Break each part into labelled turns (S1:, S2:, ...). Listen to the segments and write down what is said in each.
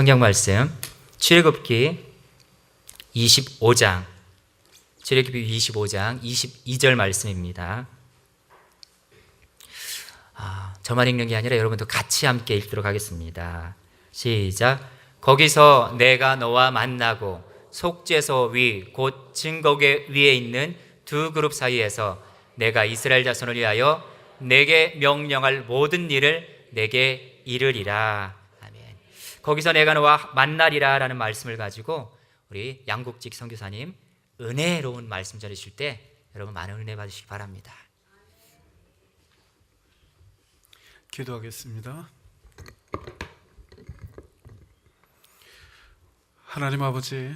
S1: 성경 말씀 출애굽기 25장 22절 말씀입니다. 저만 읽는 게 아니라 여러분도 같이 함께 읽도록 하겠습니다. 시작. 거기서 내가 너와 만나고 속죄소 위 곧 증거궤 위에 있는 두 그룹 사이에서 내가 이스라엘 자손을 위하여 내게 명령할 모든 일을 내게 이르리라. 아멘. 거기서 내가 너와 만나리라 라는 말씀을 가지고 우리 양국직 선교사님 은혜로운 말씀 전해주실 때 여러분 많은 은혜 받으시기 바랍니다.
S2: 기도하겠습니다. 하나님 아버지,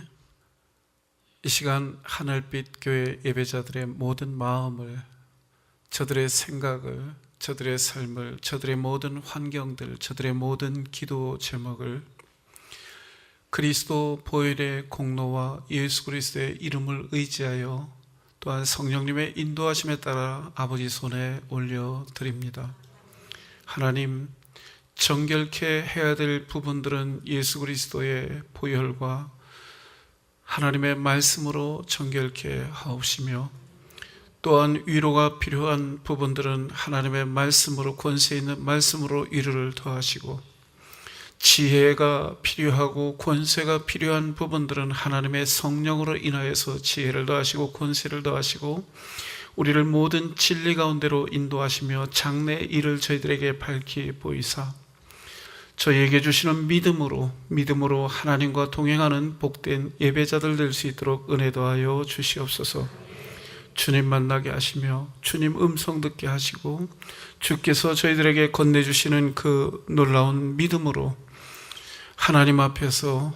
S2: 이 시간 하늘빛 교회 예배자들의 모든 마음을, 저들의 생각을, 저들의 삶을, 저들의 모든 환경들, 저들의 모든 기도 제목을 그리스도 보혈의 공로와 예수 그리스도의 이름을 의지하여 또한 성령님의 인도하심에 따라 아버지 손에 올려드립니다. 하나님, 정결케 해야 될 부분들은 예수 그리스도의 보혈과 하나님의 말씀으로 정결케 하옵시며, 또한 위로가 필요한 부분들은 하나님의 말씀으로, 권세 있는 말씀으로 위로를 더하시고, 지혜가 필요하고 권세가 필요한 부분들은 하나님의 성령으로 인하여서 지혜를 더하시고 권세를 더하시고 우리를 모든 진리 가운데로 인도하시며 장래의 일을 저희들에게 밝히 보이사 저희에게 주시는 믿음으로 하나님과 동행하는 복된 예배자들 될 수 있도록 은혜 더하여 주시옵소서. 주님 만나게 하시며 주님 음성 듣게 하시고 주께서 저희들에게 건네주시는 그 놀라운 믿음으로 하나님 앞에서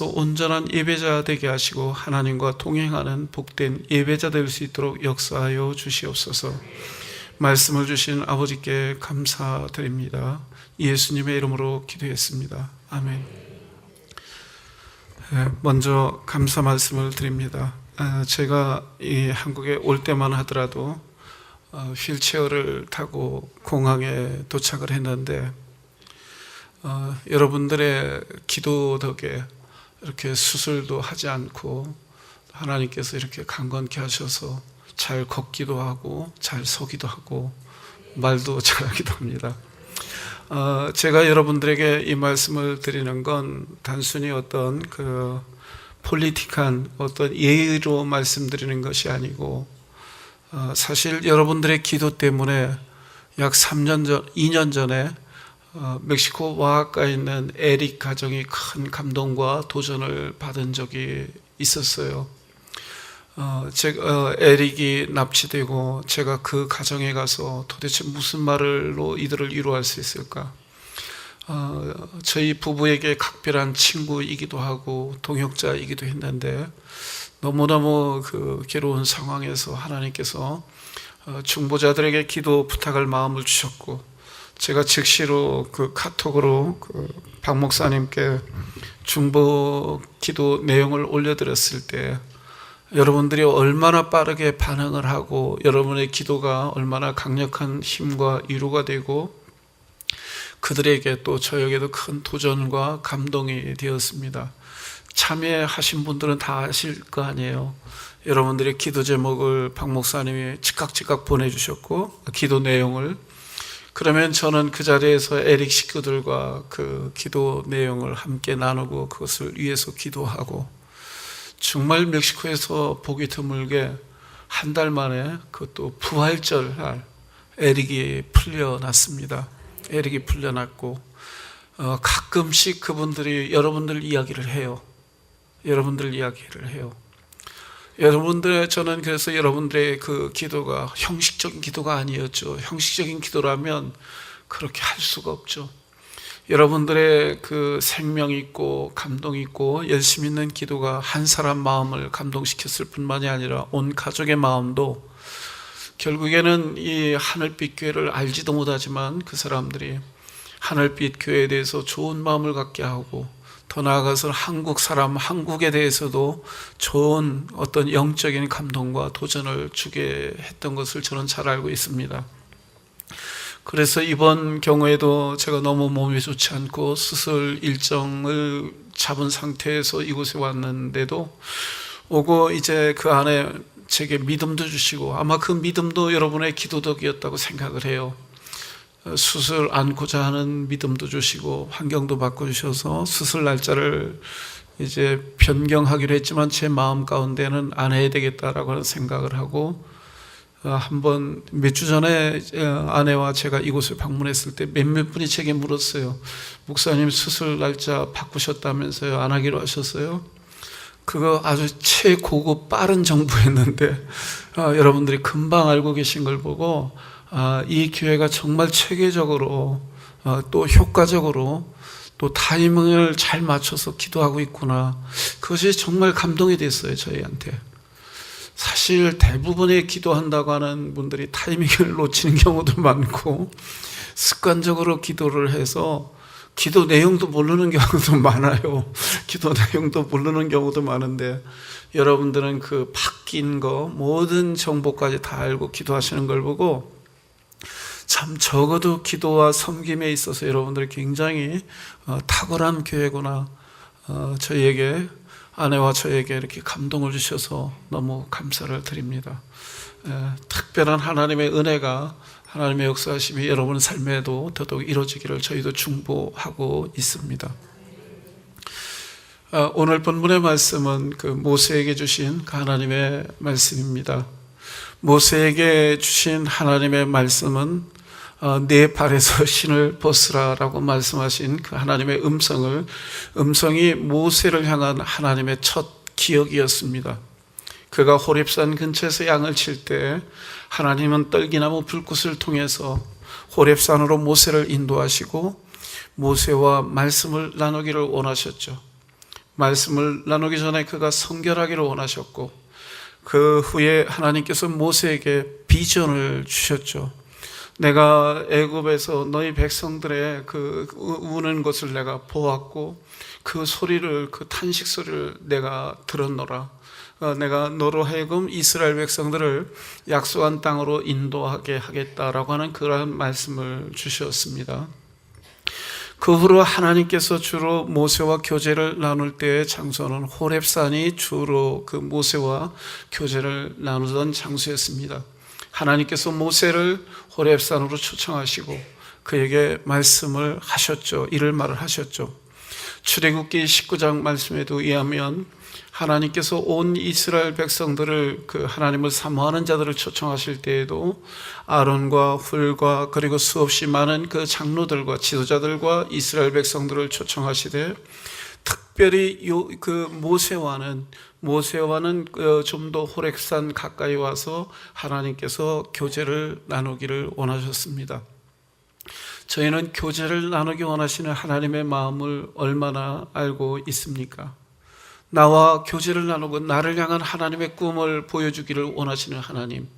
S2: 온전한 예배자 되게 하시고 하나님과 동행하는 복된 예배자 될 수 있도록 역사하여 주시옵소서. 말씀을 주신 아버지께 감사드립니다. 예수님의 이름으로 기도했습니다. 아멘. 먼저 감사 말씀을 드립니다. 제가 이 한국에 올 때만 하더라도 휠체어를 타고 공항에 도착을 했는데 여러분들의 기도 덕에 이렇게 수술도 하지 않고 하나님께서 이렇게 강건케 하셔서 잘 걷기도 하고 잘 서기도 하고 말도 잘하기도 합니다. 제가 여러분들에게 이 말씀을 드리는 건 단순히 어떤 폴리틱한 어떤 예의로 말씀드리는 것이 아니고 사실 여러분들의 기도 때문에 약 2년 전에 멕시코 오아하카에 있는 에릭 가정이 큰 감동과 도전을 받은 적이 있었어요. 에릭이 납치되고 제가 그 가정에 가서 도대체 무슨 말로 이들을 위로할 수 있을까? 저희 부부에게 각별한 친구이기도 하고 동역자이기도 했는데 너무너무 괴로운 상황에서 하나님께서 중보자들에게 기도 부탁할 마음을 주셨고 제가 즉시로 카톡으로 박 목사님께 중보 기도 내용을 올려드렸을 때 여러분들이 얼마나 빠르게 반응을 하고 여러분의 기도가 얼마나 강력한 힘과 위로가 되고 그들에게 또 저에게도 큰 도전과 감동이 되었습니다. 참여하신 분들은 다 아실 거 아니에요. 여러분들의 기도 제목을 박 목사님이 즉각 보내주셨고 기도 내용을, 그러면 저는 그 자리에서 에릭 식구들과 그 기도 내용을 함께 나누고 그것을 위해서 기도하고 정말 멕시코에서 보기 드물게 한 달 만에 그것도 부활절 날 에릭이 풀려났습니다. 에릭이 풀려났고 가끔씩 그분들이 여러분들 이야기를 해요. 저는 그래서 여러분들의 그 기도가 형식적인 기도가 아니었죠. 형식적인 기도라면 그렇게 할 수가 없죠. 여러분들의 그 생명 있고 감동 있고 열심 있는 기도가 한 사람 마음을 감동시켰을 뿐만이 아니라 온 가족의 마음도 결국에는 이 하늘빛 교회를 알지도 못하지만 그 사람들이 하늘빛 교회에 대해서 좋은 마음을 갖게 하고 더 나아가서 한국 사람, 한국에 대해서도 좋은 어떤 영적인 감동과 도전을 주게 했던 것을 저는 잘 알고 있습니다. 그래서 이번 경우에도 제가 너무 몸이 좋지 않고 수술 일정을 잡은 상태에서 이곳에 왔는데도 오고 이제 그 안에 제게 믿음도 주시고 아마 그 믿음도 여러분의 기도 덕이었다고 생각을 해요. 수술 안고자 하는 믿음도 주시고 환경도 바꿔주셔서 수술 날짜를 이제 변경하기로 했지만 제 마음 가운데는 안 해야 되겠다라고 하는 생각을 하고 한번 몇 주 전에 아내와 제가 이곳을 방문했을 때 몇몇 분이 제게 물었어요. 목사님 수술 날짜 바꾸셨다면서요? 안 하기로 하셨어요? 그거 아주 최고급 빠른 정보였는데 여러분들이 금방 알고 계신 걸 보고 이 교회가 정말 체계적으로 또 효과적으로 또 타이밍을 잘 맞춰서 기도하고 있구나. 그것이 정말 감동이 됐어요, 저희한테. 사실 대부분의 기도한다고 하는 분들이 타이밍을 놓치는 경우도 많고 습관적으로 기도를 해서 기도 내용도 모르는 경우도 많아요. 기도 내용도 모르는 경우도 많은데 여러분들은 그 바뀐 거 모든 정보까지 다 알고 기도하시는 걸 보고 참 적어도 기도와 섬김에 있어서 여러분들이 굉장히 탁월한 교회구나. 저희에게 아내와 저에게 이렇게 감동을 주셔서 너무 감사를 드립니다. 특별한 하나님의 은혜가 하나님의 역사하심이 여러분 삶에도 더더욱 이루어지기를 저희도 중보하고 있습니다. 오늘 본문의 말씀은 그 모세에게 주신 그 하나님의 말씀입니다. 모세에게 주신 하나님의 말씀은 내 발에서 신을 벗으라라고 말씀하신 그 하나님의 음성이 모세를 향한 하나님의 첫 기억이었습니다. 그가 호렙산 근처에서 양을 칠 때 하나님은 떨기나무 불꽃을 통해서 호렙산으로 모세를 인도하시고 모세와 말씀을 나누기를 원하셨죠. 말씀을 나누기 전에 그가 성결하기를 원하셨고 그 후에 하나님께서 모세에게 비전을 주셨죠. 내가 애굽에서 너희 백성들의 그 우는 것을 내가 보았고 그 소리를 그 탄식 소리를 내가 들었노라. 내가 너로 하여금 이스라엘 백성들을 약속한 땅으로 인도하게 하겠다라고 하는 그러한 말씀을 주셨습니다. 그 후로 하나님께서 주로 모세와 교제를 나눌 때의 장소는 호렙산이 주로 그 모세와 교제를 나누던 장소였습니다. 하나님께서 모세를 호렙산으로 초청하시고 그에게 말씀을 하셨죠. 이를 말을 하셨죠. 출애굽기 19장 말씀에도 의하면 하나님께서 온 이스라엘 백성들을 그 하나님을 사모하는 자들을 초청하실 때에도 아론과 훌과 그리고 수없이 많은 그 장로들과 지도자들과 이스라엘 백성들을 초청하시되 특별히 그 모세와는 좀 더 호렙산 가까이 와서 하나님께서 교제를 나누기를 원하셨습니다. 저희는 교제를 나누기 원하시는 하나님의 마음을 얼마나 알고 있습니까? 나와 교제를 나누고 나를 향한 하나님의 꿈을 보여주기를 원하시는 하나님,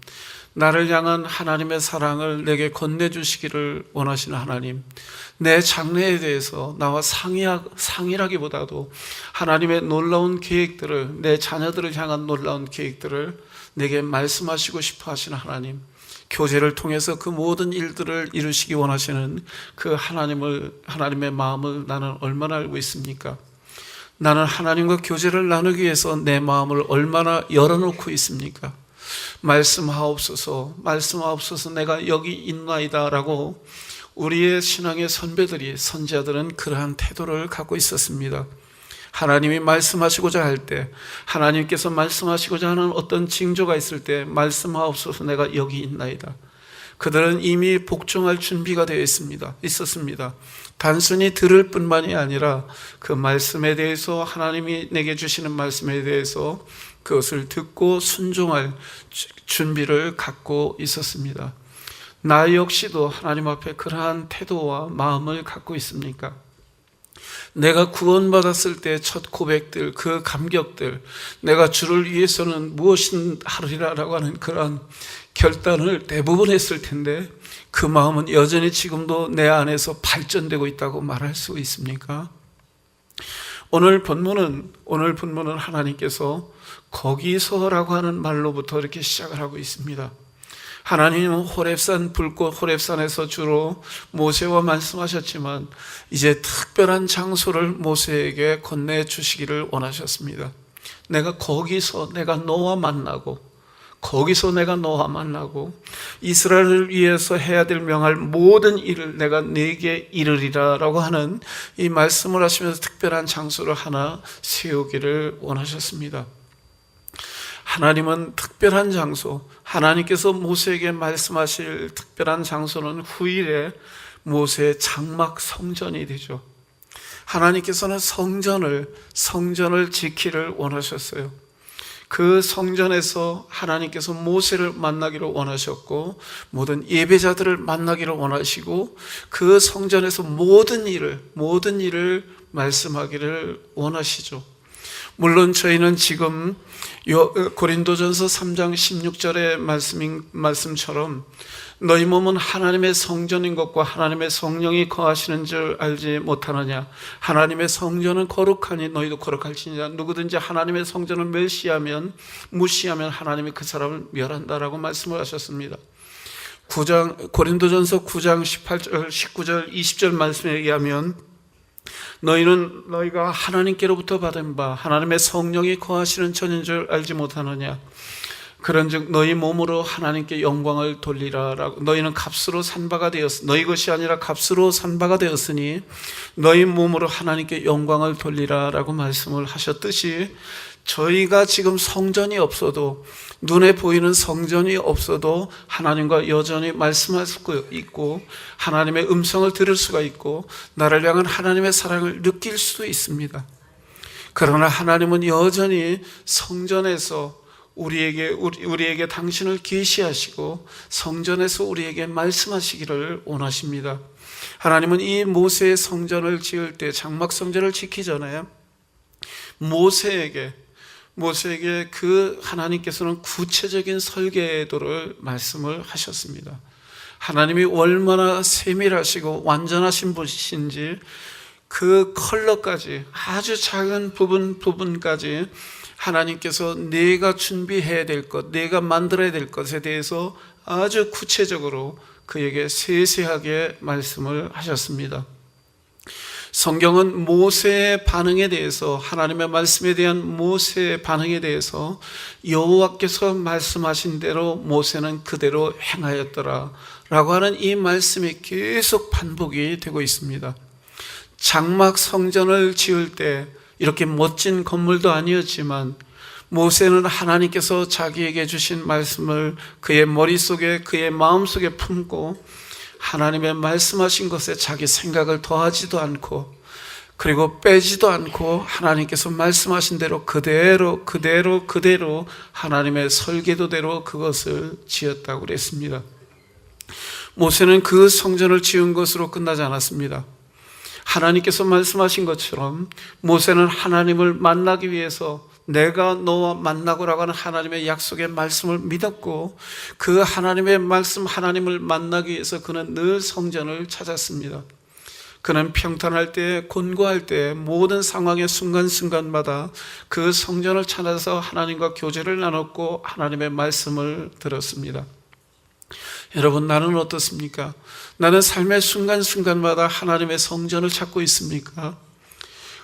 S2: 나를 향한 하나님의 사랑을 내게 건네주시기를 원하시는 하나님, 내 장래에 대해서 나와 상의라기보다도 하나님의 놀라운 계획들을, 내 자녀들을 향한 놀라운 계획들을 내게 말씀하시고 싶어 하시는 하나님, 교제를 통해서 그 모든 일들을 이루시기 원하시는 그 하나님의 마음을 나는 얼마나 알고 있습니까? 나는 하나님과 교제를 나누기 위해서 내 마음을 얼마나 열어놓고 있습니까? 말씀하옵소서 내가 여기 있나이다 라고 우리의 신앙의 선지자들은 그러한 태도를 갖고 있었습니다. 하나님이 말씀하시고자 할 때, 하나님께서 말씀하시고자 하는 어떤 징조가 있을 때 말씀하옵소서 내가 여기 있나이다. 그들은 이미 복종할 준비가 되어 있었습니다. 단순히 들을 뿐만이 아니라 그 말씀에 대해서, 하나님이 내게 주시는 말씀에 대해서 그것을 듣고 순종할 준비를 갖고 있었습니다. 나 역시도 하나님 앞에 그러한 태도와 마음을 갖고 있습니까? 내가 구원받았을 때 첫 고백들, 그 감격들, 내가 주를 위해서는 무엇이든 하리라라고 하는 그러한 결단을 대부분 했을 텐데 그 마음은 여전히 지금도 내 안에서 발전되고 있다고 말할 수 있습니까? 오늘 본문은 하나님께서 거기서라고 하는 말로부터 이렇게 시작을 하고 있습니다. 하나님은 호렙산 불꽃 호렙산에서 주로 모세와 말씀하셨지만 이제 특별한 장소를 모세에게 건네주시기를 원하셨습니다. 내가 거기서 내가 너와 만나고 이스라엘을 위해서 해야 될 명할 모든 일을 내가 네게 이르리라 라고 하는 이 말씀을 하시면서 특별한 장소를 하나 세우기를 원하셨습니다. 하나님은 특별한 장소, 하나님께서 모세에게 말씀하실 특별한 장소는 후일에 모세의 장막 성전이 되죠. 하나님께서는 성전을 지키를 원하셨어요. 그 성전에서 하나님께서 모세를 만나기를 원하셨고 모든 예배자들을 만나기를 원하시고 그 성전에서 모든 일을 말씀하기를 원하시죠. 물론 저희는 지금 고린도전서 3장 16절의 말씀처럼 너희 몸은 하나님의 성전인 것과 하나님의 성령이 거하시는 줄 알지 못하느냐. 하나님의 성전은 거룩하니 너희도 거룩할지니라. 누구든지 하나님의 성전을 무시하면 하나님이 그 사람을 멸한다라고 말씀을 하셨습니다. 고린도전서 9장 18절, 19절, 20절 말씀에 의하면 너희가 하나님께로부터 받은 바 하나님의 성령이 거하시는 전인 줄 알지 못하느냐. 그런즉 너희 몸으로 하나님께 영광을 돌리라. 너희는 값으로 산 바가 되었으니 너희 것이 아니라 값으로 산 바가 되었으니 너희 몸으로 하나님께 영광을 돌리라 라고 말씀을 하셨듯이 저희가 지금 성전이 없어도 눈에 보이는 성전이 없어도 하나님과 여전히 말씀할 수 있고 하나님의 음성을 들을 수가 있고 나를 향한 하나님의 사랑을 느낄 수도 있습니다. 그러나 하나님은 여전히 성전에서 우리에게 당신을 계시하시고 성전에서 우리에게 말씀하시기를 원하십니다. 하나님은 이 모세의 성전을 지을 때 장막 성전을 짓기 전에 모세에게 그 하나님께서는 구체적인 설계도를 말씀을 하셨습니다. 하나님이 얼마나 세밀하시고 완전하신 분이신지 그 컬러까지 아주 작은 부분까지 하나님께서 내가 준비해야 될 것, 내가 만들어야 될 것에 대해서 아주 구체적으로 그에게 세세하게 말씀을 하셨습니다. 성경은 모세의 반응에 대해서 하나님의 말씀에 대한 모세의 반응에 대해서 여호와께서 말씀하신 대로 모세는 그대로 행하였더라 라고 하는 이 말씀이 계속 반복이 되고 있습니다. 장막 성전을 지을 때 이렇게 멋진 건물도 아니었지만 모세는 하나님께서 자기에게 주신 말씀을 그의 머릿속에 그의 마음속에 품고 하나님의 말씀하신 것에 자기 생각을 더하지도 않고 그리고 빼지도 않고 하나님께서 말씀하신 대로 그대로 하나님의 설계도대로 그것을 지었다고 그랬습니다. 모세는 그 성전을 지은 것으로 끝나지 않았습니다. 하나님께서 말씀하신 것처럼 모세는 하나님을 만나기 위해서 내가 너와 만나고라고 하는 하나님의 약속의 말씀을 믿었고 그 하나님의 말씀 하나님을 만나기 위해서 그는 늘 성전을 찾았습니다. 그는 평탄할 때 곤고할 때 모든 상황의 순간순간마다 그 성전을 찾아서 하나님과 교제를 나눴고 하나님의 말씀을 들었습니다. 여러분, 나는 어떻습니까? 나는 삶의 순간순간마다 하나님의 성전을 찾고 있습니까?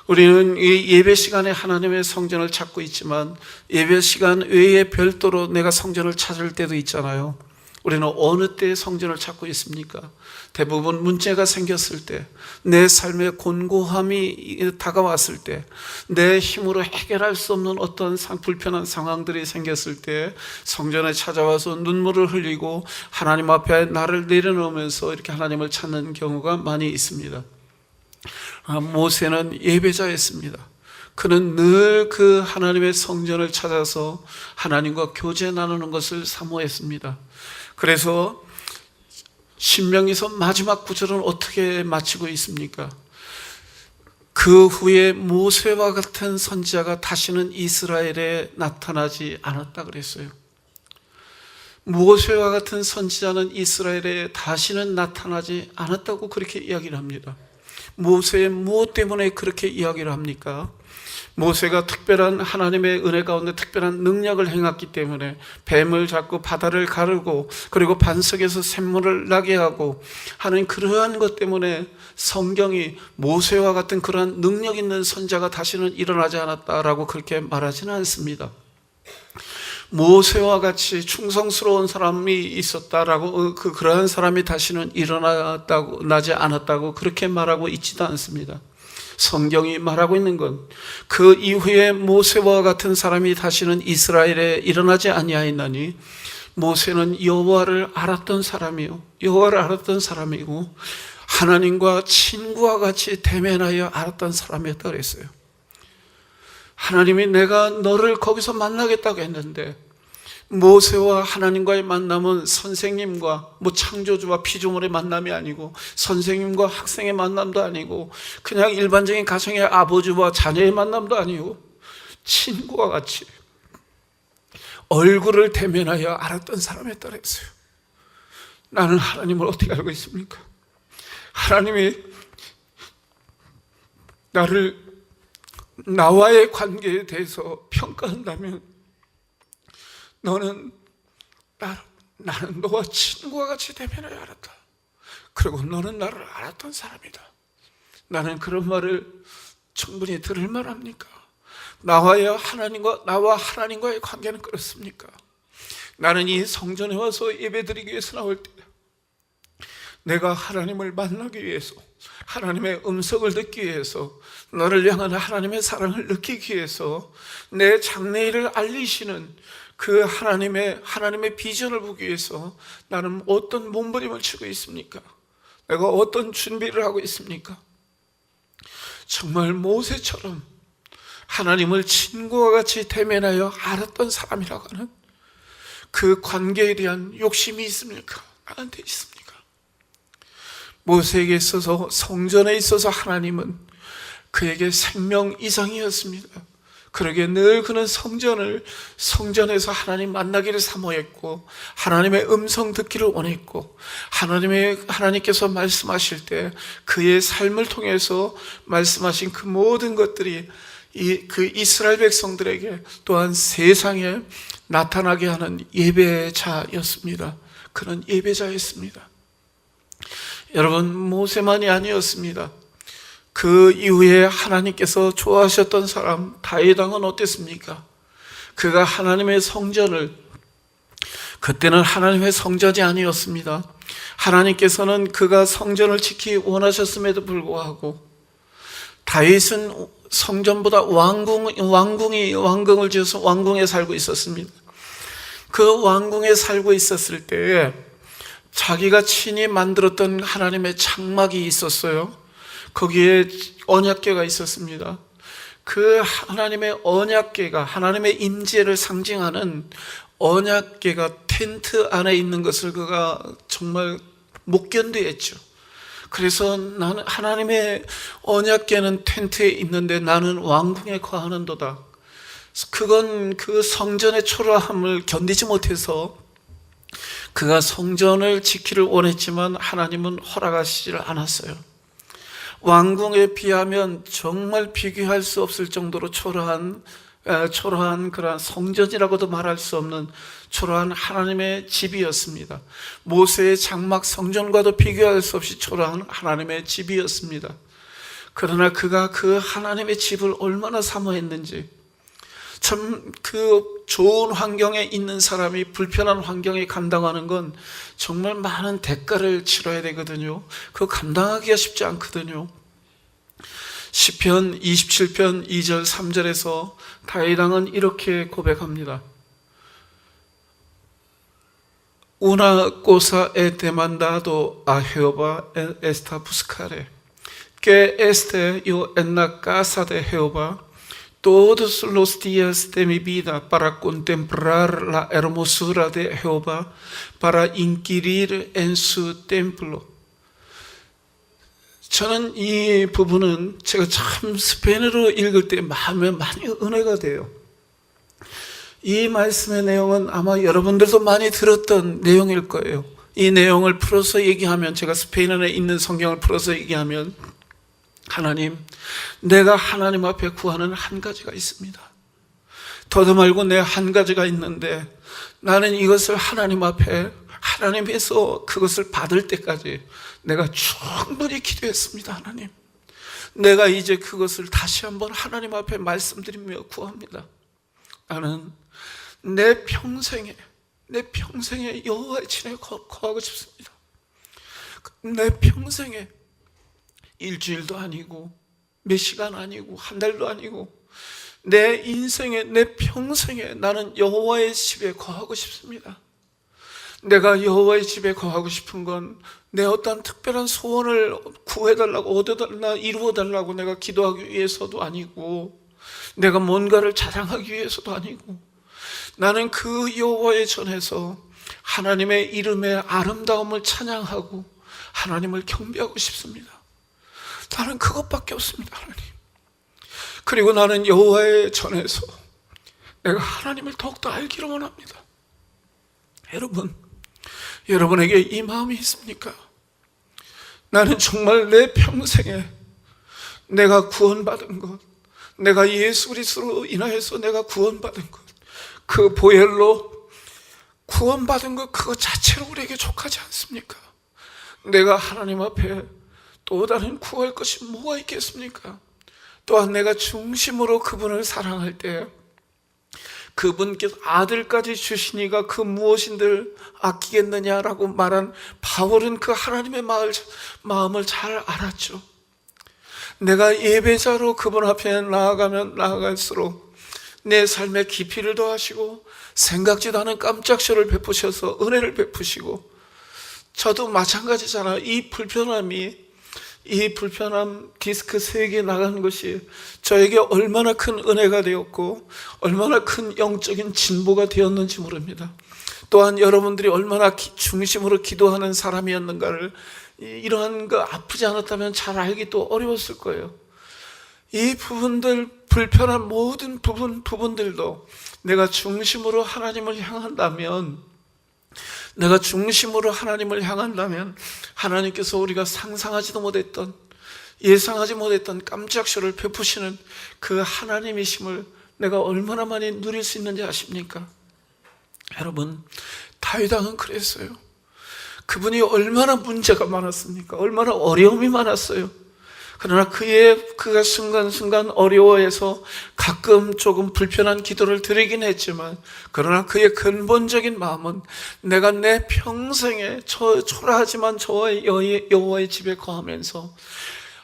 S2: 우리는 이 예배 시간에 하나님의 성전을 찾고 있지만 예배 시간 외에 별도로 내가 성전을 찾을 때도 있잖아요. 우리는 어느 때 성전을 찾고 있습니까? 대부분 문제가 생겼을 때, 내 삶의 곤고함이 다가왔을 때, 내 힘으로 해결할 수 없는 어떤 불편한 상황들이 생겼을 때 성전에 찾아와서 눈물을 흘리고 하나님 앞에 나를 내려놓으면서 이렇게 하나님을 찾는 경우가 많이 있습니다. 모세는 예배자였습니다. 그는 늘 그 하나님의 성전을 찾아서 하나님과 교제 나누는 것을 사모했습니다. 그래서 신명기서 마지막 구절은 어떻게 마치고 있습니까? 그 후에 모세와 같은 선지자가 다시는 이스라엘에 나타나지 않았다 그랬어요. 모세와 같은 선지자는 이스라엘에 다시는 나타나지 않았다고 그렇게 이야기를 합니다. 모세의 무엇 때문에 그렇게 이야기를 합니까? 모세가 특별한 하나님의 은혜 가운데 특별한 능력을 행했기 때문에 뱀을 잡고 바다를 가르고 그리고 반석에서 샘물을 나게 하고 하는 그러한 것 때문에 성경이 모세와 같은 그러한 능력 있는 선자가 다시는 일어나지 않았다라고 그렇게 말하지는 않습니다. 모세와 같이 충성스러운 사람이 있었다라고 그러한 사람이 다시는 나지 않았다고 그렇게 말하고 있지도 않습니다. 성경이 말하고 있는 건 그 이후에 모세와 같은 사람이 다시는 이스라엘에 일어나지 아니하였나니 모세는 여호와를 알았던 사람이요 여호와를 알았던 사람이고 하나님과 친구와 같이 대면하여 알았던 사람이었다 그랬어요. 하나님이 내가 너를 거기서 만나겠다고 했는데 모세와 하나님과의 만남은 선생님과 창조주와 피조물의 만남이 아니고 선생님과 학생의 만남도 아니고 그냥 일반적인 가정의 아버지와 자녀의 만남도 아니고 친구와 같이 얼굴을 대면하여 알았던 사람이었다 그랬어요. 나는 하나님을 어떻게 알고 있습니까? 하나님이 나와의 관계에 대해서 평가한다면 나는 너와 친구와 같이 대면하여 알았다. 그리고 너는 나를 알았던 사람이다. 나는 그런 말을 충분히 들을 만합니까? 나와 하나님과의 관계는 그렇습니까? 나는 이 성전에 와서 예배드리기 위해서 나올 때 내가 하나님을 만나기 위해서 하나님의 음성을 듣기 위해서 너를 향한 하나님의 사랑을 느끼기 위해서 내 장래일을 알리시는 그 하나님의 비전을 보기 위해서 나는 어떤 몸부림을 치고 있습니까? 내가 어떤 준비를 하고 있습니까? 정말 모세처럼 하나님을 친구와 같이 대면하여 알았던 사람이라고 하는 그 관계에 대한 욕심이 있습니까? 나한테 있습니까? 모세에게 있어서 성전에 있어서 하나님은 그에게 생명 이상이었습니다. 그러기에 늘 그는 성전에서 하나님 만나기를 사모했고 하나님의 음성 듣기를 원했고 하나님께서 말씀하실 때 그의 삶을 통해서 말씀하신 그 모든 것들이 그 이스라엘 백성들에게 또한 세상에 나타나게 하는 예배자였습니다. 그는 예배자였습니다. 여러분, 모세만이 아니었습니다. 그 이후에 하나님께서 좋아하셨던 사람 다윗 왕은 어땠습니까? 그가 하나님의 성전을, 그때는 하나님의 성전이 아니었습니다. 하나님께서는 그가 성전을 지키기 원하셨음에도 불구하고 다윗은 성전보다 왕궁을 지어서 왕궁에 살고 있었습니다. 그 왕궁에 살고 있었을 때에 자기가 친히 만들었던 하나님의 장막이 있었어요. 거기에 언약궤가 있었습니다. 그 하나님의 언약궤가 하나님의 임재를 상징하는 언약궤가 텐트 안에 있는 것을 그가 정말 못 견디했죠. 그래서 나는 하나님의 언약궤는 텐트에 있는데 나는 왕궁에 거하는도다. 그건 그 성전의 초라함을 견디지 못해서 그가 성전을 지키를 원했지만 하나님은 허락하시질 않았어요. 왕궁에 비하면 정말 비교할 수 없을 정도로 초라한 그러한 성전이라고도 말할 수 없는 초라한 하나님의 집이었습니다. 모세의 장막 성전과도 비교할 수 없이 초라한 하나님의 집이었습니다. 그러나 그가 그 하나님의 집을 얼마나 사모했는지, 참 그 좋은 환경에 있는 사람이 불편한 환경에 감당하는 건 정말 많은 대가를 치러야 되거든요. 그거 감당하기가 쉽지 않거든요. 시편 27편 2절 3절에서 다윗 왕은 이렇게 고백합니다. Una cosa he demandado a Jehová en esta buscaré, que esté yo en la casa de Jehová todos los días de mi vida para contemplar la hermosura de Jehová, para inquirir en su templo. 저는 이 부분은 제가 참 스페인어로 읽을 때 마음에 많이 은혜가 돼요. 이 말씀의 내용은 아마 여러분들도 많이 들었던 내용일 거예요. 이 내용을 풀어서 얘기하면, 제가 스페인어에 있는 성경을 풀어서 얘기하면 하나님, 내가 하나님 앞에 구하는 한 가지가 있습니다. 더도 말고 내 한 가지가 있는데 나는 이것을 하나님 앞에 하나님에서 그것을 받을 때까지 내가 충분히 기도했습니다. 하나님, 내가 이제 그것을 다시 한번 하나님 앞에 말씀드리며 구합니다. 나는 내 평생에 여호와의 친에 거하고 싶습니다. 내 평생에 일주일도 아니고 몇 시간 아니고 한 달도 아니고 내 인생에 내 평생에 나는 여호와의 집에 거하고 싶습니다. 내가 여호와의 집에 거하고 싶은 건 내 어떤 특별한 소원을 구해달라고 얻어달라 이루어달라고 내가 기도하기 위해서도 아니고 내가 뭔가를 자랑하기 위해서도 아니고 나는 그 여호와의 전에서 하나님의 이름의 아름다움을 찬양하고 하나님을 경배하고 싶습니다. 나는 그것밖에 없습니다. 하나님. 그리고 나는 여호와의 전에서 내가 하나님을 더욱더 알기를 원합니다. 여러분에게 이 마음이 있습니까? 나는 정말 내 평생에 내가 구원받은 것, 내가 예수 그리스도로 인하여서 내가 구원받은 것, 그 보혈로 구원받은 것 그것 자체로 우리에게 족하지 않습니까? 내가 하나님 앞에 또 다른 구할 것이 뭐가 있겠습니까? 또한 내가 중심으로 그분을 사랑할 때 그분께서 아들까지 주시니가 그 무엇인들 아끼겠느냐라고 말한 바울은 그 하나님의 마음을 잘 알았죠. 내가 예배자로 그분 앞에 나아가면 나아갈수록 내 삶의 깊이를 더하시고 생각지도 않은 깜짝쇼를 베푸셔서 은혜를 베푸시고, 저도 마찬가지잖아요. 이 불편함 디스크 3개 나가는 것이 저에게 얼마나 큰 은혜가 되었고 얼마나 큰 영적인 진보가 되었는지 모릅니다. 또한 여러분들이 얼마나 중심으로 기도하는 사람이었는가를 이러한 거 아프지 않았다면 잘 알기 또 어려웠을 거예요. 이 부분들, 불편한 모든 부분들도 내가 중심으로 하나님을 향한다면 하나님께서 우리가 상상하지도 못했던, 예상하지 못했던 깜짝쇼를 베푸시는 그 하나님이심을 내가 얼마나 많이 누릴 수 있는지 아십니까? 여러분, 다윗 왕은 그랬어요. 그분이 얼마나 문제가 많았습니까? 얼마나 어려움이 많았어요. 그러나 그가 순간순간 어려워해서 가끔 조금 불편한 기도를 드리긴 했지만, 그러나 그의 근본적인 마음은 내가 내 평생에 초라하지만 저와 여호와의 집에 거하면서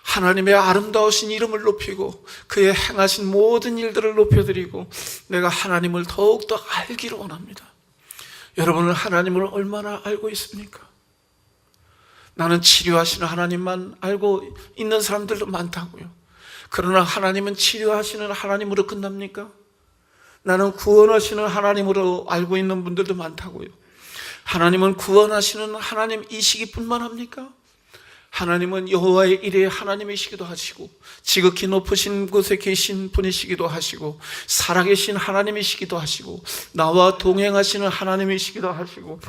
S2: 하나님의 아름다우신 이름을 높이고 그의 행하신 모든 일들을 높여드리고 내가 하나님을 더욱더 알기를 원합니다. 여러분은 하나님을 얼마나 알고 있습니까? 나는 치료하시는 하나님만 알고 있는 사람들도 많다고요. 그러나 하나님은 치료하시는 하나님으로 끝납니까? 나는 구원하시는 하나님으로 알고 있는 분들도 많다고요. 하나님은 구원하시는 하나님이시기뿐만 합니까? 하나님은 여호와의 일의 하나님이시기도 하시고 지극히 높으신 곳에 계신 분이시기도 하시고 살아계신 하나님이시기도 하시고 나와 동행하시는 하나님이시기도 하시고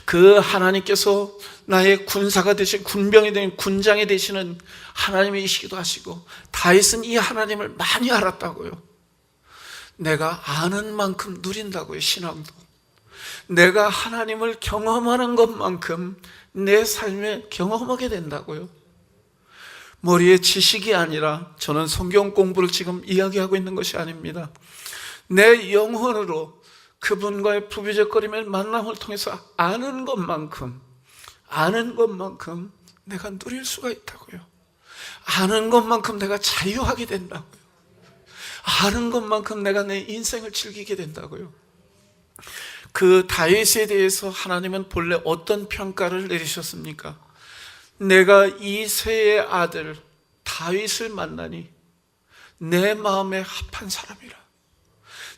S2: 그 하나님께서 나의 군사가 되신 군병이 된 군장이 되시는 하나님이시기도 하시고, 다윗은 이 하나님을 많이 알았다고요. 내가 아는 만큼 누린다고요. 신앙도 내가 하나님을 경험하는 것만큼 내 삶에 경험하게 된다고요. 머리에 지식이 아니라, 저는 성경 공부를 지금 이야기하고 있는 것이 아닙니다. 내 영혼으로 그분과의 부비적거리며 만남을 통해서 아는 것만큼 내가 누릴 수가 있다고요. 아는 것만큼 내가 자유하게 된다고요. 아는 것만큼 내가 내 인생을 즐기게 된다고요. 그 다윗에 대해서 하나님은 본래 어떤 평가를 내리셨습니까? 내가 이새의 아들 다윗을 만나니 내 마음에 합한 사람이라.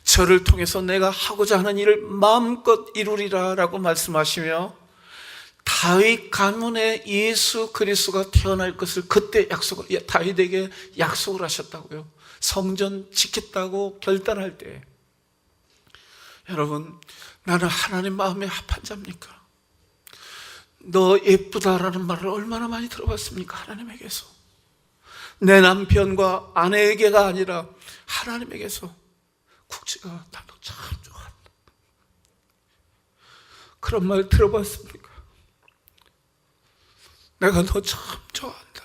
S2: 저를 통해서 내가 하고자 하는 일을 마음껏 이루리라 라고 말씀하시며, 다윗 가문에 예수 그리스도가 태어날 것을 그때 다윗에게 약속을 하셨다고요. 성전 짓겠다고 결단할 때. 여러분, 나는 하나님 마음에 합한 자입니까? 너 예쁘다라는 말을 얼마나 많이 들어봤습니까? 하나님에게서. 내 남편과 아내에게가 아니라 하나님에게서 국지가 나도 참 좋아한다. 그런 말 들어봤습니까? 내가 너 참 좋아한다.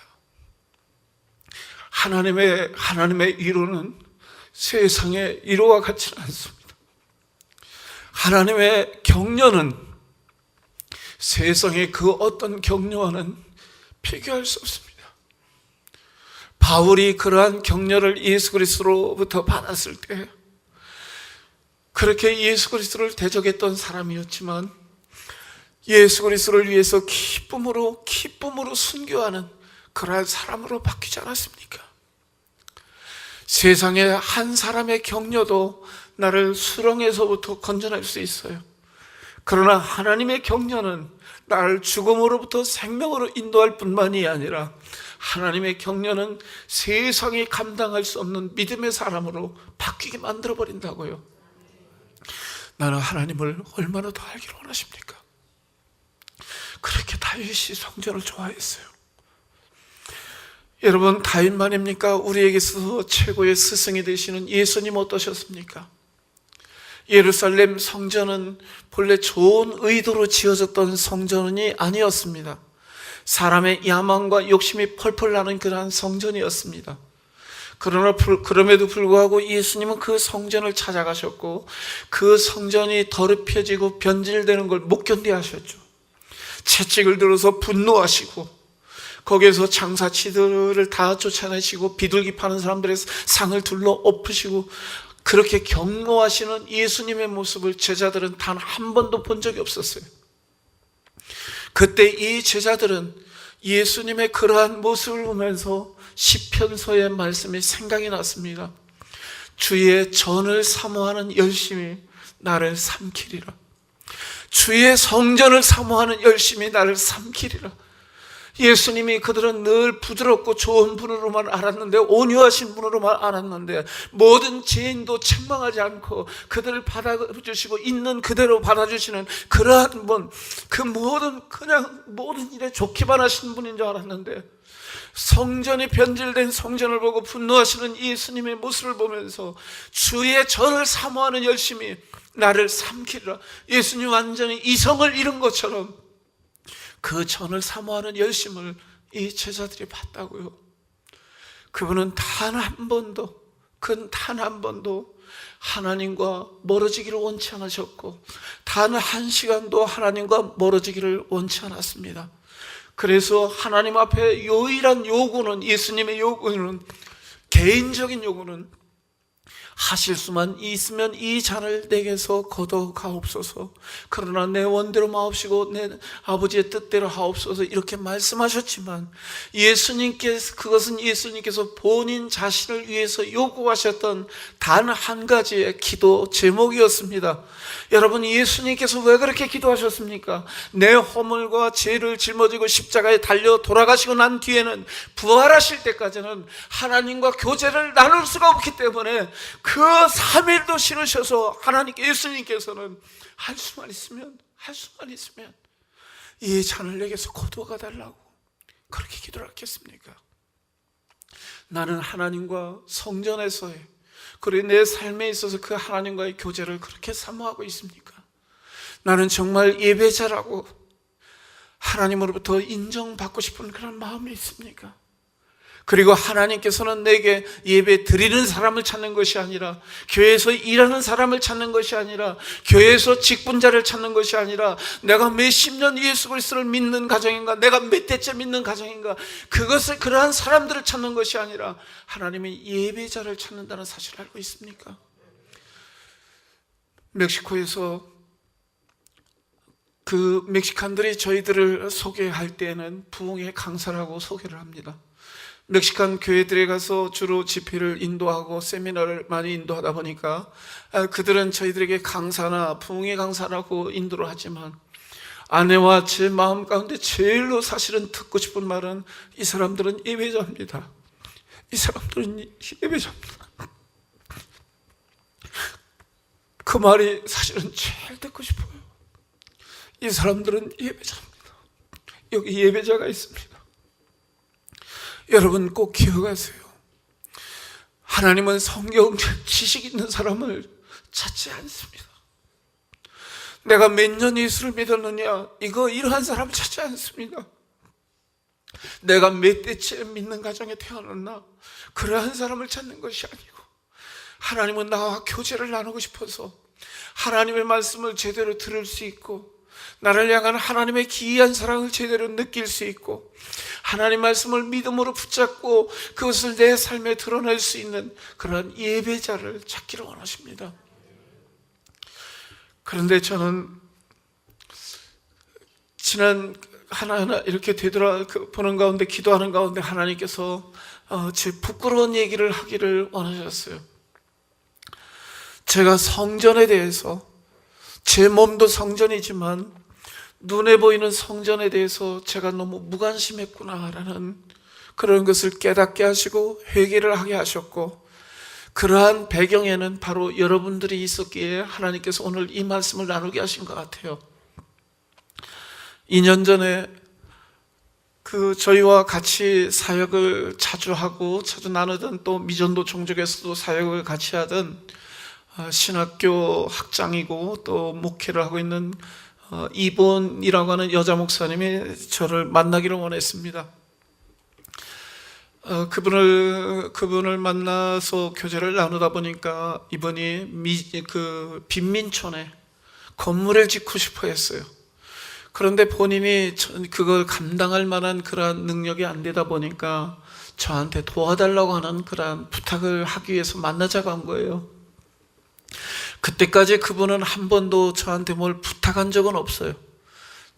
S2: 하나님의 위로는 세상의 위로와 같지는 않습니다. 하나님의 격려는 세상의 그 어떤 격려와는 비교할 수 없습니다. 바울이 그러한 격려를 예수 그리스도로부터 받았을 때 그렇게 예수 그리스도를 대적했던 사람이었지만 예수 그리스도를 위해서 기쁨으로 순교하는 그러한 사람으로 바뀌지 않았습니까? 세상의 한 사람의 격려도 나를 수렁에서부터 건져낼 수 있어요. 그러나 하나님의 격려는 나를 죽음으로부터 생명으로 인도할 뿐만이 아니라 하나님의 격려는 세상이 감당할 수 없는 믿음의 사람으로 바뀌게 만들어버린다고요. 나는 하나님을 얼마나 더 알기를 원하십니까? 그렇게 다윗이 성전을 좋아했어요. 여러분, 다윗만입니까? 우리에게서 최고의 스승이 되시는 예수님 어떠셨습니까? 예루살렘 성전은 본래 좋은 의도로 지어졌던 성전이 아니었습니다. 사람의 야망과 욕심이 펄펄 나는 그러한 성전이었습니다. 그러나 그럼에도 불구하고 예수님은 그 성전을 찾아가셨고 그 성전이 더럽혀지고 변질되는 걸 못 견디하셨죠. 채찍을 들어서 분노하시고 거기에서 장사치들을 다 쫓아내시고 비둘기 파는 사람들의 상을 둘러 엎으시고 그렇게 경노하시는 예수님의 모습을 제자들은 단 한 번도 본 적이 없었어요. 그때 이 제자들은 예수님의 그러한 모습을 보면서 시편서의 말씀이 생각이 났습니다. 주의 전을 사모하는 열심이 나를 삼키리라. 주의 성전을 사모하는 열심이 나를 삼키리라. 예수님이 그들은 늘 부드럽고 좋은 분으로만 알았는데, 온유하신 분으로만 알았는데, 모든 죄인도 책망하지 않고 그들을 받아주시고 있는 그대로 받아주시는 그러한 분, 그 모든 일에 좋기만 하신 분인 줄 알았는데, 성전이 변질된 성전을 보고 분노하시는 예수님의 모습을 보면서 주의 전을 사모하는 열심이 나를 삼키리라. 예수님 완전히 이성을 잃은 것처럼 그 전을 사모하는 열심을 이 제자들이 봤다고요. 그분은 단 한 번도 하나님과 멀어지기를 원치 않으셨고 단 한 시간도 하나님과 멀어지기를 원치 않았습니다. 그래서 하나님 앞에 유일한 요구는, 예수님의 요구는, 개인적인 요구는 하실 수만 있으면 이 잔을 내게서 걷어가옵소서. 그러나 내 원대로 마옵시고 내 아버지의 뜻대로 하옵소서, 이렇게 말씀하셨지만 그것은 예수님께서 본인 자신을 위해서 요구하셨던 단 한 가지의 기도 제목이었습니다. 여러분, 예수님께서 왜 그렇게 기도하셨습니까? 내 허물과 죄를 짊어지고 십자가에 달려 돌아가시고 난 뒤에는, 부활하실 때까지는 하나님과 교제를 나눌 수가 없기 때문에 그 3일도 싫으셔서 하나님께, 예수님께서는 할 수만 있으면 이 잔을 내게서 거두어가 달라고 그렇게 기도를 했겠습니까? 나는 하나님과 성전에서의, 그리고 내 삶에 있어서 그 하나님과의 교제를 그렇게 사모하고 있습니까? 나는 정말 예배자라고 하나님으로부터 인정받고 싶은 그런 마음이 있습니까? 그리고 하나님께서는 내게 예배 드리는 사람을 찾는 것이 아니라, 교회에서 일하는 사람을 찾는 것이 아니라, 교회에서 직분자를 찾는 것이 아니라, 내가 몇십 년 예수 그리스도를 믿는 가정인가, 내가 몇 대째 믿는 가정인가, 그러한 사람들을 찾는 것이 아니라 하나님이 예배자를 찾는다는 사실을 알고 있습니까? 멕시코에서 그 멕시칸들이 저희들을 소개할 때에는 부흥의 강사라고 소개를 합니다. 멕시칸 교회들에 가서 주로 집회를 인도하고 세미나를 많이 인도하다 보니까 그들은 저희들에게 강사나 부흥의 강사라고 인도를 하지만, 아내와 제 마음 가운데 제일로 사실은 듣고 싶은 말은, 이 사람들은 예배자입니다. 이 사람들은 예배자입니다. 그 말이 사실은 제일 듣고 싶어요. 이 사람들은 예배자입니다. 여기 예배자가 있습니다. 여러분 꼭 기억하세요. 하나님은 성경 지식 있는 사람을 찾지 않습니다. 내가 몇 년 예수를 믿었느냐, 이러한 사람을 찾지 않습니다. 내가 몇 대째 믿는 가정에 태어났나, 그러한 사람을 찾는 것이 아니고, 하나님은 나와 교제를 나누고 싶어서 하나님의 말씀을 제대로 들을 수 있고, 나를 향한 하나님의 기이한 사랑을 제대로 느낄 수 있고, 하나님 말씀을 믿음으로 붙잡고 그것을 내 삶에 드러낼 수 있는 그런 예배자를 찾기를 원하십니다. 그런데 저는 지난 하나하나 이렇게 보는 가운데, 기도하는 가운데 하나님께서 제 부끄러운 얘기를 하기를 원하셨어요. 제가 성전에 대해서, 제 몸도 성전이지만 눈에 보이는 성전에 대해서 제가 너무 무관심했구나라는 그런 것을 깨닫게 하시고 회개를 하게 하셨고, 그러한 배경에는 바로 여러분들이 있었기에 하나님께서 오늘 이 말씀을 나누게 하신 것 같아요. 2년 전에 저희와 같이 사역을 자주 하고 자주 나누던, 또 미전도 종족에서도 사역을 같이 하던 신학교 학장이고 또 목회를 하고 있는 이본이라고 하는 여자 목사님이 저를 만나기를 원했습니다. 그분을 만나서 교제를 나누다 보니까 이분이 빈민촌에 건물을 짓고 싶어 했어요. 그런데 본인이 그걸 감당할 만한 그러한 능력이 안 되다 보니까 저한테 도와달라고 하는 그러한 부탁을 하기 위해서 만나자고 한 거예요. 그때까지 그분은 한 번도 저한테 뭘 부탁한 적은 없어요.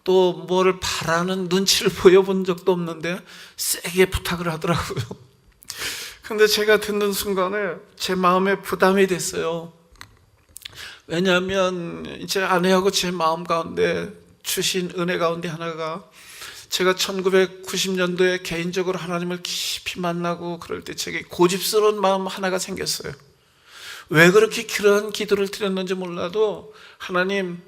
S2: 또 뭘 바라는 눈치를 보여본 적도 없는데 세게 부탁을 하더라고요. 근데 제가 듣는 순간에 제 마음에 부담이 됐어요. 왜냐하면 이제 아내하고 제 마음 가운데 주신 은혜 가운데 하나가, 제가 1990년도에 개인적으로 하나님을 깊이 만나고 그럴 때 제게 고집스러운 마음 하나가 생겼어요. 왜 그렇게 그런 기도를 드렸는지 몰라도, 하나님,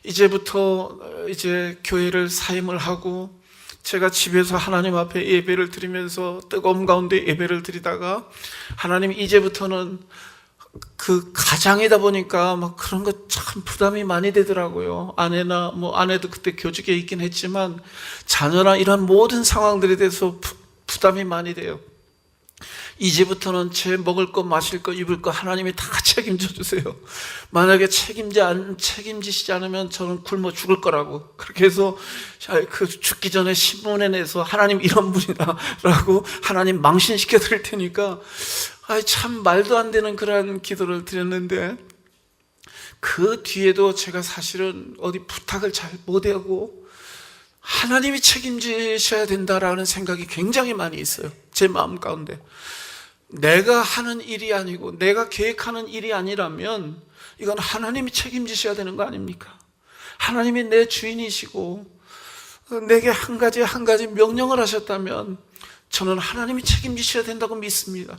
S2: 이제부터 이제 교회를 사임을 하고 제가 집에서 하나님 앞에 예배를 드리면서 뜨거움 가운데 예배를 드리다가, 하나님, 이제부터는 그 가장이다 보니까 막 그런 거 참 부담이 많이 되더라고요. 아내도 그때 교직에 있긴 했지만 자녀나 이런 모든 상황들에 대해서 부담이 많이 돼요. 이제부터는 제 먹을 거, 마실 거, 입을 거 하나님이 다 책임져 주세요. 만약에 책임지시지 않으면 저는 굶어 죽을 거라고. 그렇게 해서 죽기 전에 신문에 내서 하나님 이런 분이다라고 하나님 망신시켜 드릴 테니까, 참 말도 안 되는 그런 기도를 드렸는데, 그 뒤에도 제가 사실은 어디 부탁을 잘 못하고 하나님이 책임지셔야 된다라는 생각이 굉장히 많이 있어요. 제 마음 가운데. 내가 하는 일이 아니고 내가 계획하는 일이 아니라면 이건 하나님이 책임지셔야 되는 거 아닙니까? 하나님이 내 주인이시고 내게 한 가지 명령을 하셨다면 저는 하나님이 책임지셔야 된다고 믿습니다.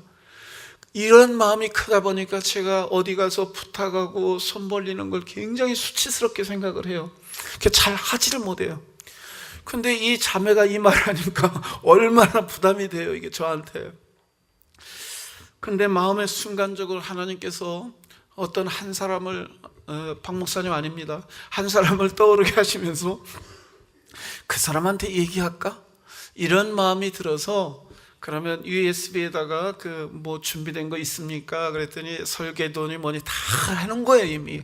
S2: 이런 마음이 크다 보니까 제가 어디 가서 부탁하고 손 벌리는 걸 굉장히 수치스럽게 생각을 해요. 잘 하지를 못해요. 근데 이 자매가 이 말을 하니까 얼마나 부담이 돼요, 이게 저한테. 근데 마음에 순간적으로 하나님께서 어떤 한 사람을, 박 목사님 아닙니다, 한 사람을 떠오르게 하시면서 그 사람한테 얘기할까? 이런 마음이 들어서, 그러면 USB에다가 뭐 준비된 거 있습니까? 그랬더니 설계도니 뭐니 다 해놓은 거예요, 이미.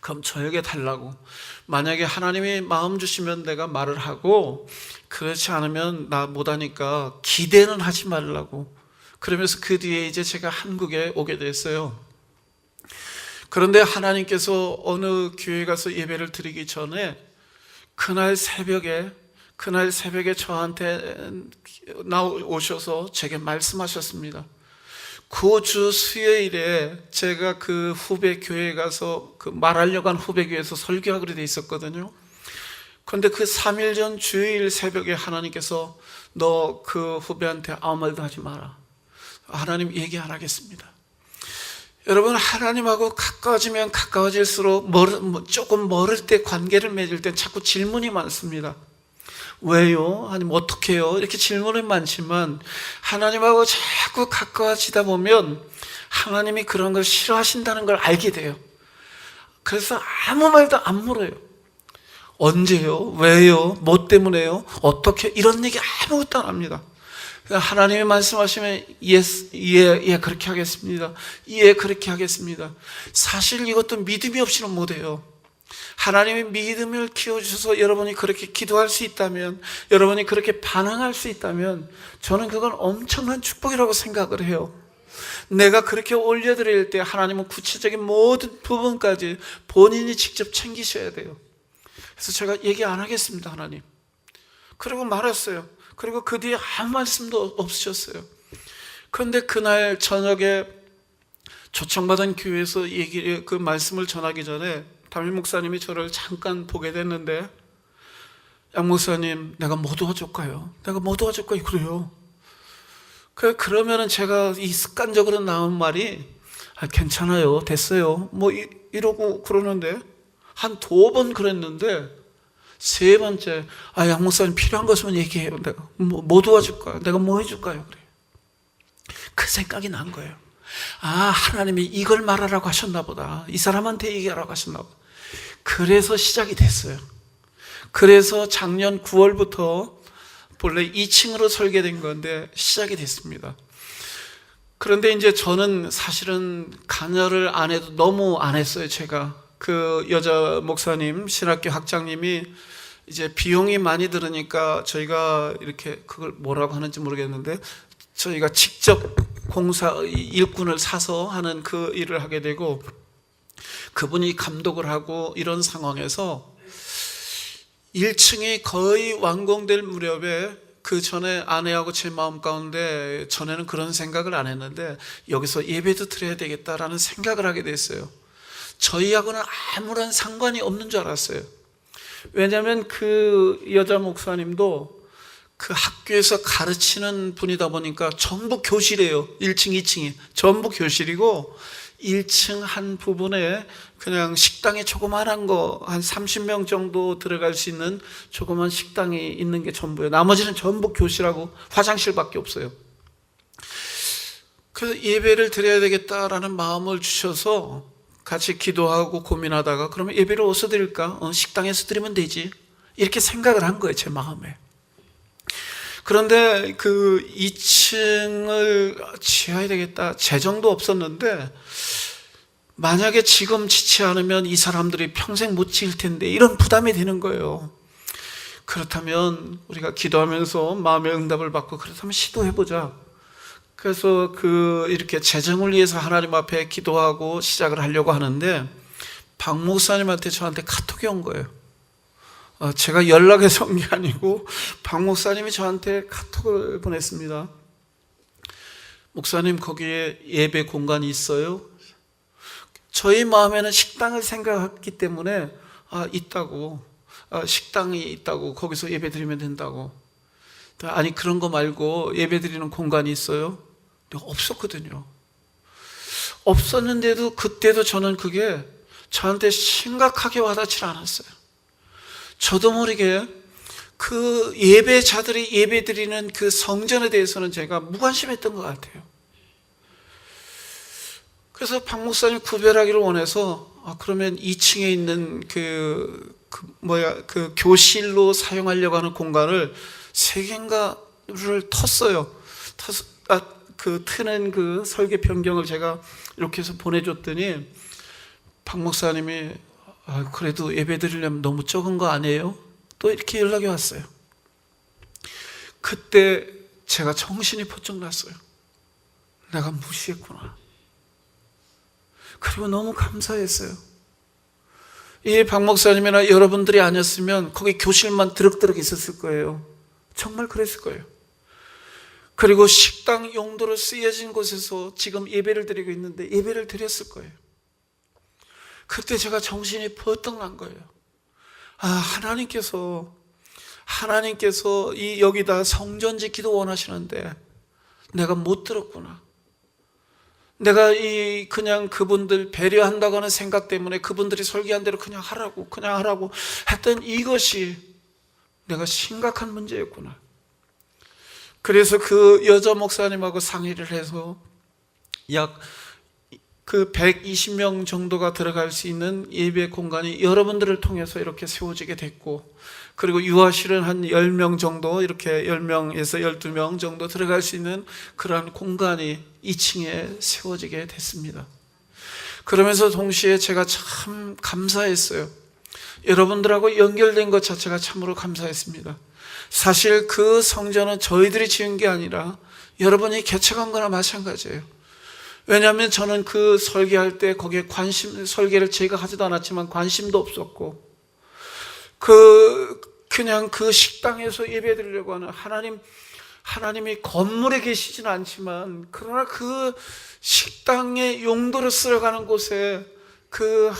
S2: 그럼 저에게 달라고. 만약에 하나님이 마음 주시면 내가 말을 하고, 그렇지 않으면 나 못하니까 기대는 하지 말라고. 그러면서 그 뒤에 이제 제가 한국에 오게 됐어요. 그런데 하나님께서 어느 교회 가서 예배를 드리기 전에 그날 새벽에 저한테 오셔서 제게 말씀하셨습니다. 그 주 수요일에 제가 그 후배 교회에 가서 말하려고 한 후배 교회에서 설교하기로 돼 있었거든요. 그런데 그 3일 전 주일 새벽에 하나님께서 너 그 후배한테 아무 말도 하지 마라. 하나님 얘기 안 하겠습니다. 여러분, 하나님하고 가까워지면 가까워질수록 조금 멀을 때, 관계를 맺을 때 자꾸 질문이 많습니다. 왜요? 하나님 어떻게 해요? 이렇게 질문은 많지만 하나님하고 자꾸 가까워지다 보면 하나님이 그런 걸 싫어하신다는 걸 알게 돼요. 그래서 아무 말도 안 물어요. 언제요? 왜요? 뭐 때문에요? 어떻게? 이런 얘기 아무것도 안 합니다. 하나님이 말씀하시면 예, 그렇게 하겠습니다. 예, 그렇게 하겠습니다. 사실 이것도 믿음이 없이는 못해요. 하나님이 믿음을 키워주셔서 여러분이 그렇게 기도할 수 있다면, 여러분이 그렇게 반응할 수 있다면 저는 그건 엄청난 축복이라고 생각을 해요. 내가 그렇게 올려드릴 때 하나님은 구체적인 모든 부분까지 본인이 직접 챙기셔야 돼요. 그래서 제가 얘기 안 하겠습니다, 하나님. 그리고 말았어요. 그리고 그 뒤에 아무 말씀도 없으셨어요. 그런데 그날 저녁에 초청받은 교회에서 그 말씀을 전하기 전에 담임 목사님이 저를 잠깐 보게 됐는데, 양 목사님, 내가 뭐 도와줄까요? 내가 뭐 도와줄까요? 그래요. 그러면은 제가 이 습관적으로 나온 말이 괜찮아요, 됐어요, 뭐 이러고 그러는데 한 2번 그랬는데 3번째, 양 목사님 필요한 거 있으면 얘기해요. 내가 뭐 도와줄까요? 내가 뭐 해줄까요? 그래. 그 생각이 난 거예요. 하나님이 이걸 말하라고 하셨나 보다. 이 사람한테 얘기하라고 하셨나 보다. 그래서 시작이 됐어요. 그래서 작년 9월부터 본래 2층으로 설계된 건데 시작이 됐습니다. 그런데 이제 저는 사실은 간여를 안 해도 너무 안 했어요. 제가 그 여자 목사님, 신학교 학장님이 이제 비용이 많이 들으니까 저희가 이렇게 그걸 뭐라고 하는지 모르겠는데 저희가 직접 공사 일꾼을 사서 하는 그 일을 하게 되고, 그분이 감독을 하고 이런 상황에서 1층이 거의 완공될 무렵에, 그 전에 아내하고 제 마음 가운데 전에는 그런 생각을 안 했는데 여기서 예배도 드려야 되겠다라는 생각을 하게 됐어요. 저희하고는 아무런 상관이 없는 줄 알았어요. 왜냐하면 그 여자 목사님도 그 학교에서 가르치는 분이다 보니까 전부 교실이에요. 1층, 2층이 전부 교실이고, 1층 한 부분에 그냥 식당이 조그만한 거 한 30명 정도 들어갈 수 있는 조그만 식당이 있는 게 전부예요. 나머지는 전부 교실하고 화장실밖에 없어요. 그래서 예배를 드려야 되겠다라는 마음을 주셔서 같이 기도하고 고민하다가, 그러면 예배를 어디서 드릴까? 식당에서 드리면 되지, 이렇게 생각을 한 거예요, 제 마음에. 그런데 그 2층을 지어야 되겠다, 재정도 없었는데 만약에 지금 짓지 않으면 이 사람들이 평생 못 지을 텐데 이런 부담이 되는 거예요. 그렇다면 우리가 기도하면서 마음의 응답을 받고, 그렇다면 시도해보자. 그래서 이렇게 재정을 위해서 하나님 앞에 기도하고 시작을 하려고 하는데, 박 목사님한테 저한테 카톡이 온 거예요. 제가 연락해서 온 게 아니고 박 목사님이 저한테 카톡을 보냈습니다. 목사님, 거기에 예배 공간이 있어요? 저희 마음에는 식당을 생각했기 때문에 있다고, 식당이 있다고, 거기서 예배 드리면 된다고. 아니, 그런 거 말고 예배 드리는 공간이 있어요? 없었거든요. 없었는데도 그때도 저는 그게 저한테 심각하게 와닿지 않았어요. 저도 모르게 그 예배자들이 예배 드리는 그 성전에 대해서는 제가 무관심했던 것 같아요. 그래서 박 목사님 구별하기를 원해서, 그러면 2층에 있는 그 교실로 사용하려고 하는 공간을 3개인가를 텄어요. 그 트는 그 설계 변경을 제가 이렇게 해서 보내줬더니 박 목사님이 그래도 예배 드리려면 너무 적은 거 아니에요? 또 이렇게 연락이 왔어요. 그때 제가 정신이 번쩍 났어요. 내가 무시했구나. 그리고 너무 감사했어요. 이 박 목사님이나 여러분들이 아니었으면 거기 교실만 드럭드럭 있었을 거예요. 정말 그랬을 거예요. 그리고 식당 용도로 쓰여진 곳에서 지금 예배를 드리고 있는데 예배를 드렸을 거예요. 그때 제가 정신이 번뜩 난 거예요. 하나님께서 여기다 성전 짓기도 원하시는데 내가 못 들었구나. 내가 그냥 그분들 배려한다고 하는 생각 때문에 그분들이 설계한 대로 그냥 하라고 했던 이것이 내가 심각한 문제였구나. 그래서 그 여자 목사님하고 상의를 해서 약 그 120명 정도가 들어갈 수 있는 예배 공간이 여러분들을 통해서 이렇게 세워지게 됐고, 그리고 유아실은 한 10명 정도, 이렇게 10명에서 12명 정도 들어갈 수 있는 그러한 공간이 2층에 세워지게 됐습니다. 그러면서 동시에 제가 참 감사했어요. 여러분들하고 연결된 것 자체가 참으로 감사했습니다. 사실 그 성전은 저희들이 지은 게 아니라 여러분이 개척한 거나 마찬가지예요. 왜냐하면 저는 그 설계할 때 거기에 설계를 제가 하지도 않았지만 관심도 없었고, 그냥 그 식당에서 예배 드리려고 하는 하나님이 건물에 계시지는 않지만, 그러나 그 식당의 용도로 쓰여가는 곳에 그냥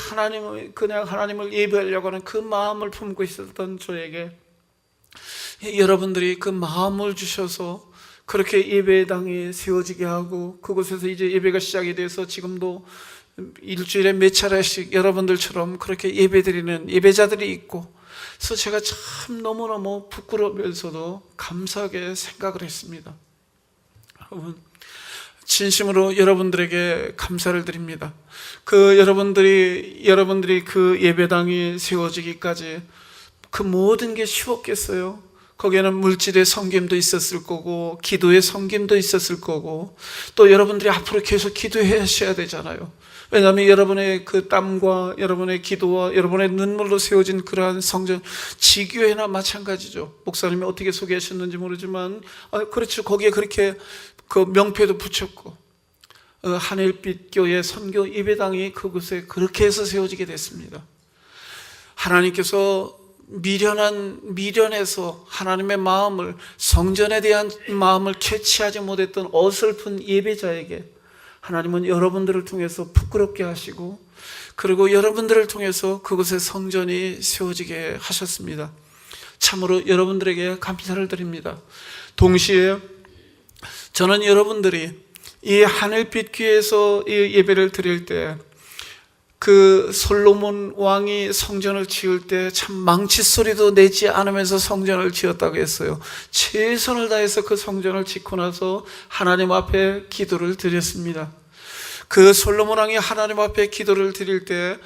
S2: 하나님을 예배하려고 하는 그 마음을 품고 있었던 저에게 여러분들이 그 마음을 주셔서 그렇게 예배당이 세워지게 하고, 그곳에서 이제 예배가 시작이 돼서 지금도 일주일에 몇 차례씩 여러분들처럼 그렇게 예배드리는 예배자들이 있고, 그래서 제가 참 너무너무 부끄러우면서도 감사하게 생각을 했습니다. 여러분, 진심으로 여러분들에게 감사를 드립니다. 여러분들이 그 예배당이 세워지기까지 그 모든 게 쉬웠겠어요? 거기에는 물질의 섬김도 있었을 거고, 기도의 섬김도 있었을 거고, 또 여러분들이 앞으로 계속 기도해 하셔야 되잖아요. 왜냐하면 여러분의 그 땀과 여러분의 기도와 여러분의 눈물로 세워진 그러한 성전, 지교회나 마찬가지죠. 목사님이 어떻게 소개하셨는지 모르지만, 그렇죠. 거기에 그렇게 그 명패도 붙였고, 하늘빛 교회 선교 예배당이 그곳에 그렇게 해서 세워지게 됐습니다. 하나님께서 미련해서 하나님의 마음을, 성전에 대한 마음을 캐치하지 못했던 어설픈 예배자에게 하나님은 여러분들을 통해서 부끄럽게 하시고, 그리고 여러분들을 통해서 그곳에 성전이 세워지게 하셨습니다. 참으로 여러분들에게 감사를 드립니다. 동시에 저는 여러분들이 이 하늘빛 귀에서 이 예배를 드릴 때, 그 솔로몬 왕이 성전을 지을 때 참 망치 소리도 내지 않으면서 성전을 지었다고 했어요. 최선을 다해서 그 성전을 짓고 나서 하나님 앞에 기도를 드렸습니다. 그 솔로몬 왕이 하나님 앞에 기도를 드릴 때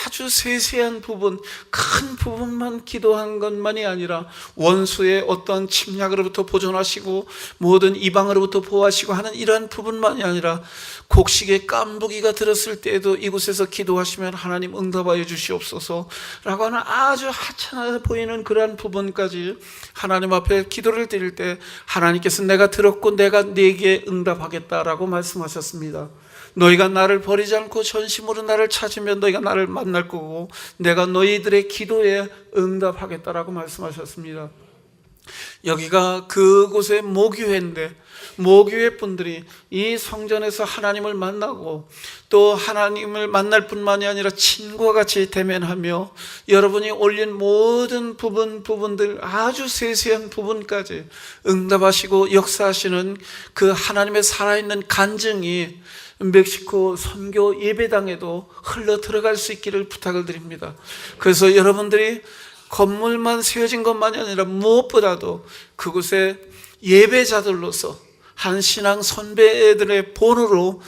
S2: 아주 세세한 부분, 큰 부분만 기도한 것만이 아니라 원수의 어떤 침략으로부터 보존하시고 모든 이방으로부터 보호하시고 하는 이러한 부분만이 아니라 곡식의 깐부기가 들었을 때에도 이곳에서 기도하시면 하나님 응답하여 주시옵소서 라고 하는 아주 하찮아 보이는 그러한 부분까지 하나님 앞에 기도를 드릴 때 하나님께서 내가 들었고 내가 네게 응답하겠다라고 말씀하셨습니다. 너희가 나를 버리지 않고 전심으로 나를 찾으면 너희가 나를 만날 거고 내가 너희들의 기도에 응답하겠다라고 말씀하셨습니다. 여기가 그곳의 모교회인데, 모교회 분들이 이 성전에서 하나님을 만나고 또 하나님을 만날 뿐만이 아니라 친구와 같이 대면하며 여러분이 올린 모든 부분들, 아주 세세한 부분까지 응답하시고 역사하시는 그 하나님의 살아있는 간증이 멕시코 선교 예배당에도 흘러 들어갈 수 있기를 부탁을 드립니다. 그래서 여러분들이 건물만 세워진 것만이 아니라 무엇보다도 그곳에 예배자들로서 한 신앙 선배들의 본으로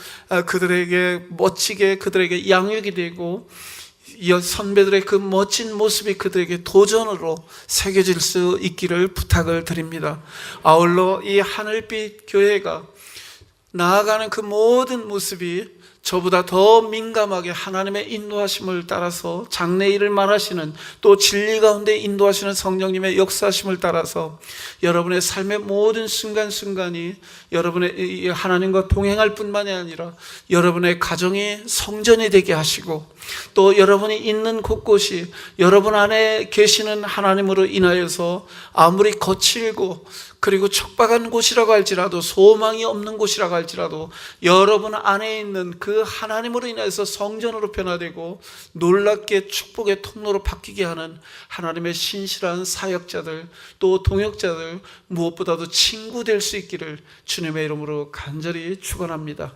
S2: 그들에게 멋지게 그들에게 양육이 되고, 선배들의 그 멋진 모습이 그들에게 도전으로 새겨질 수 있기를 부탁을 드립니다. 아울러 이 하늘빛 교회가 나아가는 그 모든 모습이 저보다 더 민감하게 하나님의 인도하심을 따라서 장래일을 말하시는, 또 진리 가운데 인도하시는 성령님의 역사하심을 따라서 여러분의 삶의 모든 순간순간이 여러분의 하나님과 동행할 뿐만이 아니라 여러분의 가정이 성전이 되게 하시고, 또 여러분이 있는 곳곳이 여러분 안에 계시는 하나님으로 인하여서 아무리 거칠고 그리고 척박한 곳이라고 할지라도, 소망이 없는 곳이라고 할지라도 여러분 안에 있는 그 하나님으로 인해서 성전으로 변화되고 놀랍게 축복의 통로로 바뀌게 하는 하나님의 신실한 사역자들, 또 동역자들, 무엇보다도 친구 될 수 있기를 주님의 이름으로 간절히 축원합니다.